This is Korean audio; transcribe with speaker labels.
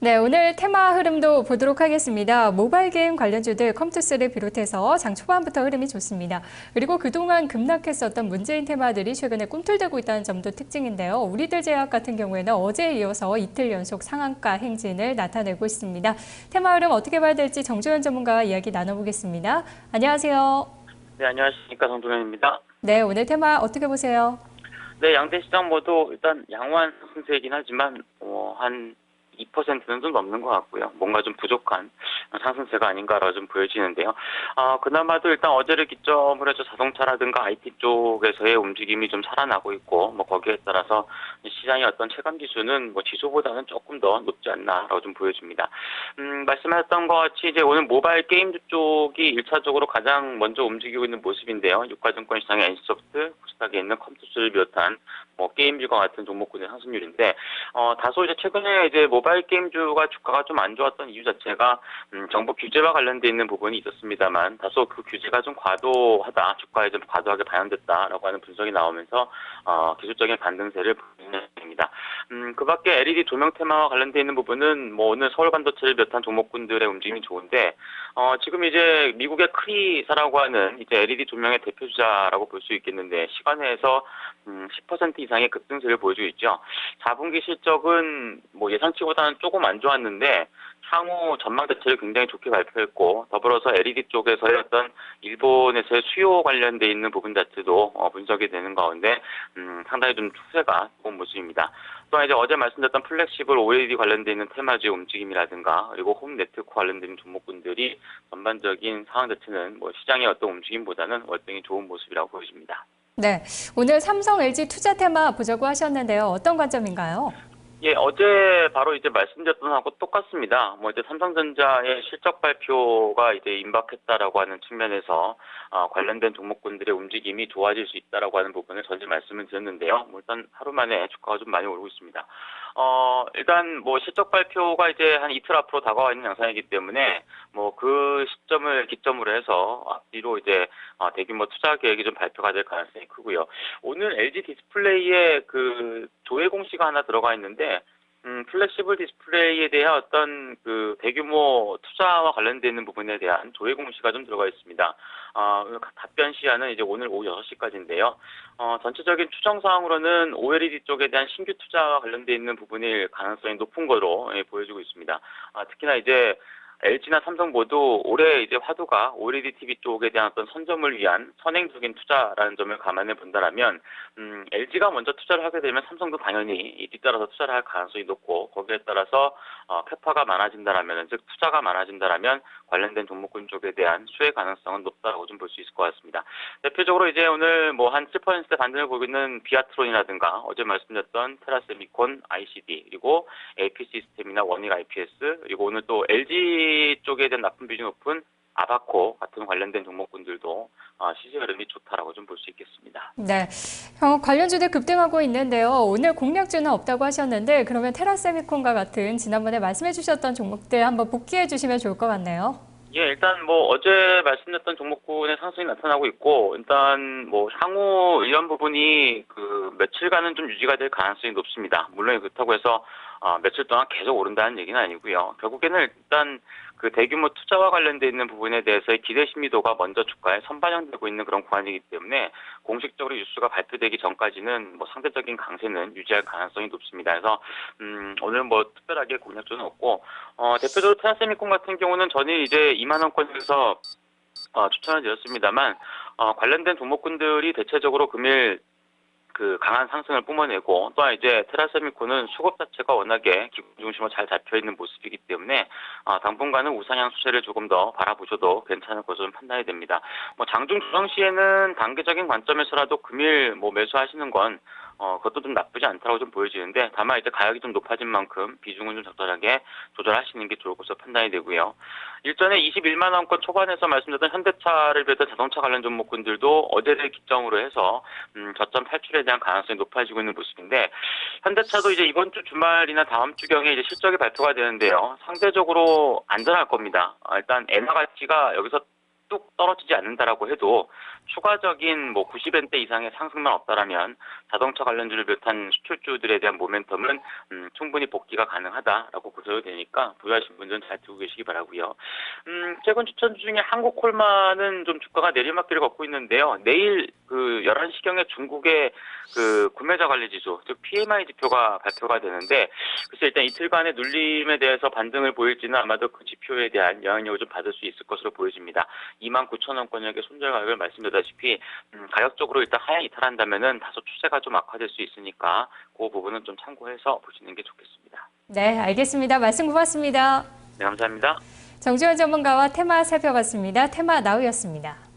Speaker 1: 네, 오늘 테마 흐름도 보도록 하겠습니다. 모바일 게임 관련주들 컴투스를 비롯해서 장 초반부터 흐름이 좋습니다. 그리고 그동안 급락했었던 문재인 테마들이 최근에 꿈틀대고 있다는 점도 특징인데요. 우리들 제약 같은 경우에는 어제에 이어서 이틀 연속 상한가 행진을 나타내고 있습니다. 테마 흐름 어떻게 봐야 될지 정조현 전문가와 이야기 나눠보겠습니다. 안녕하세요.
Speaker 2: 네, 안녕하십니까. 정동현입니다.
Speaker 1: 네, 오늘 테마 어떻게 보세요?
Speaker 2: 네, 양대 시장 모두 일단 양호한 상승세이긴 하지만 한 2%는 좀 넘는 것 같고요. 뭔가 좀 부족한 상승세가 아닌가라 좀 보여지는데요. 그나마도 일단 어제를 기점으로 해서 자동차라든가 IT 쪽에서의 움직임이 좀 살아나고 있고, 거기에 따라서 시장의 어떤 체감 지수는 지수보다는 조금 더 높지 않나라고 좀 보여집니다. 말씀하셨던 것 같이 이제 오늘 모바일 게임 쪽이 1차적으로 가장 먼저 움직이고 있는 모습인데요. 유가증권 시장의 NC소프트, 코스닥에 있는 컴투스를 비롯한 게임주와 같은 종목군의 상승률인데, 다소 이제 최근에 이제 모바일 게임주가 주가가 좀 안 좋았던 이유 자체가 정부 규제와 관련돼 있는 부분이 있었습니다만, 다소 그 규제가 좀 과도하다, 주가에 좀 과도하게 반영됐다라고 하는 분석이 나오면서 기술적인 반등세를 보이는 중입니다. 그밖에 LED 조명 테마와 관련돼 있는 부분은 오늘 서울 반도체를 비롯한 종목군들의 움직임이 좋은데, 지금 이제 미국의 크리사라고 하는 이제 LED 조명의 대표주자라고 볼 수 있겠는데, 시간에서 10% 이상의 급등세를 보여주고 있죠. 4분기 실적은 예상치보다는 조금 안 좋았는데 향후 전망 자체를 굉장히 좋게 발표했고, 더불어서 LED 쪽에서의 어떤 일본에서의 수요 관련돼 있는 부분 자체도 분석이 되는 가운데 상당히 좀 추세가 좋은 모습입니다. 또한 이제 어제 말씀드렸던 플렉시블 OLED 관련돼 있는 테마주의 움직임이라든가, 그리고 홈 네트워크 관련된 종목군들이 전반적인 상황 자체는 시장의 어떤 움직임보다는 월등히 좋은 모습이라고 보여집니다.
Speaker 1: 네, 오늘 삼성, LG 투자 테마 보자고 하셨는데요. 어떤 관점인가요?
Speaker 2: 예, 어제 바로 이제 말씀드렸던 거하고 똑같습니다. 이제 삼성전자의 실적 발표가 이제 임박했다라고 하는 측면에서 관련된 종목군들의 움직임이 좋아질 수 있다라고 하는 부분을 전에 말씀을 드렸는데요. 일단 하루 만에 주가가 좀 많이 오르고 있습니다. 일단 실적 발표가 이제 한 이틀 앞으로 다가와 있는 양상이기 때문에 그 시점을 기점으로 해서 앞뒤로 이제 대규모 투자 계획이 좀 발표가 될 가능성이 크고요. 오늘 LG 디스플레이에 그 조회 공시가 하나 들어가 있는데, 플렉시블 디스플레이에 대한 어떤 그 대규모 투자와 관련되어 있는 부분에 대한 조회 공시가 좀 들어가 있습니다. 답변 시한은 이제 오늘 오후 6시까지인데요. 전체적인 추정 사항으로는 OLED 쪽에 대한 신규 투자와 관련되어 있는 부분일 가능성이 높은 거로 보여지고 있습니다. 특히나 이제 LG나 삼성 모두 올해 이제 화두가 OLED TV 쪽에 대한 어떤 선점을 위한 선행적인 투자라는 점을 감안해 본다라면, LG가 먼저 투자를 하게 되면 삼성도 당연히 뒤따라서 투자를 할 가능성이 높고, 거기에 따라서 캐파가 많아진다라면, 즉 투자가 많아진다라면 관련된 종목군 쪽에 대한 수혜 가능성은 높다고 좀 볼 수 있을 것 같습니다. 대표적으로 이제 오늘 한 7% 반등을 보이고 있는 비아트론이라든가, 어제 말씀드렸던 테라세미콘, ICD, 그리고 AP 시스템이나 원익 IPS, 그리고 오늘 또 LG 쪽에 대한 납품 비중이 높은 아바코 같은 관련된 종목군들도 시세 흐름이 좋다라고 좀 볼 수 있겠습니다.
Speaker 1: 네, 관련주들 급등하고 있는데요. 오늘 공략주는 없다고 하셨는데 그러면 테라세미콘과 같은 지난번에 말씀해 주셨던 종목들 한번 복귀해 주시면 좋을 것 같네요.
Speaker 2: 예, 일단 어제 말씀드렸던 종목군의 상승이 나타나고 있고, 일단 향후 이런 부분이 그 며칠간은 좀 유지가 될 가능성이 높습니다. 물론 그렇다고 해서 며칠 동안 계속 오른다는 얘기는 아니고요. 결국에는 일단 그 대규모 투자와 관련돼 있는 부분에 대해서의 기대 심리도가 먼저 주가에 선반영되고 있는 그런 구간이기 때문에 공식적으로 뉴스가 발표되기 전까지는 상대적인 강세는 유지할 가능성이 높습니다. 그래서 오늘 특별하게 공략주는 없고, 대표적으로 테라세미콘 같은 경우는 저는 이제 2만 원권에서 추천을 드렸습니다만, 관련된 종목군들이 대체적으로 금일 그 강한 상승을 뿜어내고, 또한 이제 테라세미콘은 수급 자체가 워낙에 기관 중심으로 잘 잡혀 있는 모습이기 때문에 당분간은 우상향 추세를 조금 더 바라보셔도 괜찮을 것으로 판단이 됩니다. 장중 조정 시에는 단기적인 관점에서라도 금일 매수하시는 건 그것도 좀 나쁘지 않다고 좀 보여지는데, 다만 이제 가격이 좀 높아진 만큼 비중은 좀 적절하게 조절하시는 게 좋을 것으로 판단이 되고요. 일전에 21만 원권 초반에서 말씀드렸던 현대차를 비롯한 자동차 관련 종목군들도 어제를 기점으로 해서 저점 탈출에 대한 가능성이 높아지고 있는 모습인데, 현대차도 이제 이번 주 주말이나 다음 주경에 이제 실적이 발표가 되는데요. 상대적으로 안전할 겁니다. 일단 엔화 가치가 여기서 뚝 떨어지지 않는다라고 해도 추가적인 뭐 90엔대 이상의 상승만 없다라면 자동차 관련주를 비롯한 수출주들에 대한 모멘텀은 충분히 복귀가 가능하다라고 보셔도 되니까 보유하신 분들은 잘 두고 계시기 바라고요. 최근 추천주 중에 한국콜마는 좀 주가가 내리막길을 걷고 있는데요. 내일 그 11시경에 중국의 그 구매자 관리 지수, 즉 PMI 지표가 발표가 되는데 글쎄 일단 이틀간의 눌림에 대해서 반등을 보일지는 아마도 그 지표에 대한 영향력을 좀 받을 수 있을 것으로 보여집니다. 29,000원권역의 손절 가격을 말씀드렸다시피 가격적으로 일단 하향 이탈한다면은 다소 추세가 좀 악화될 수 있으니까 그 부분은 좀 참고해서 보시는 게 좋겠습니다.
Speaker 1: 네, 알겠습니다. 말씀 고맙습니다.
Speaker 2: 네, 감사합니다.
Speaker 1: 정주현 전문가와 테마 살펴봤습니다. 테마 나우였습니다.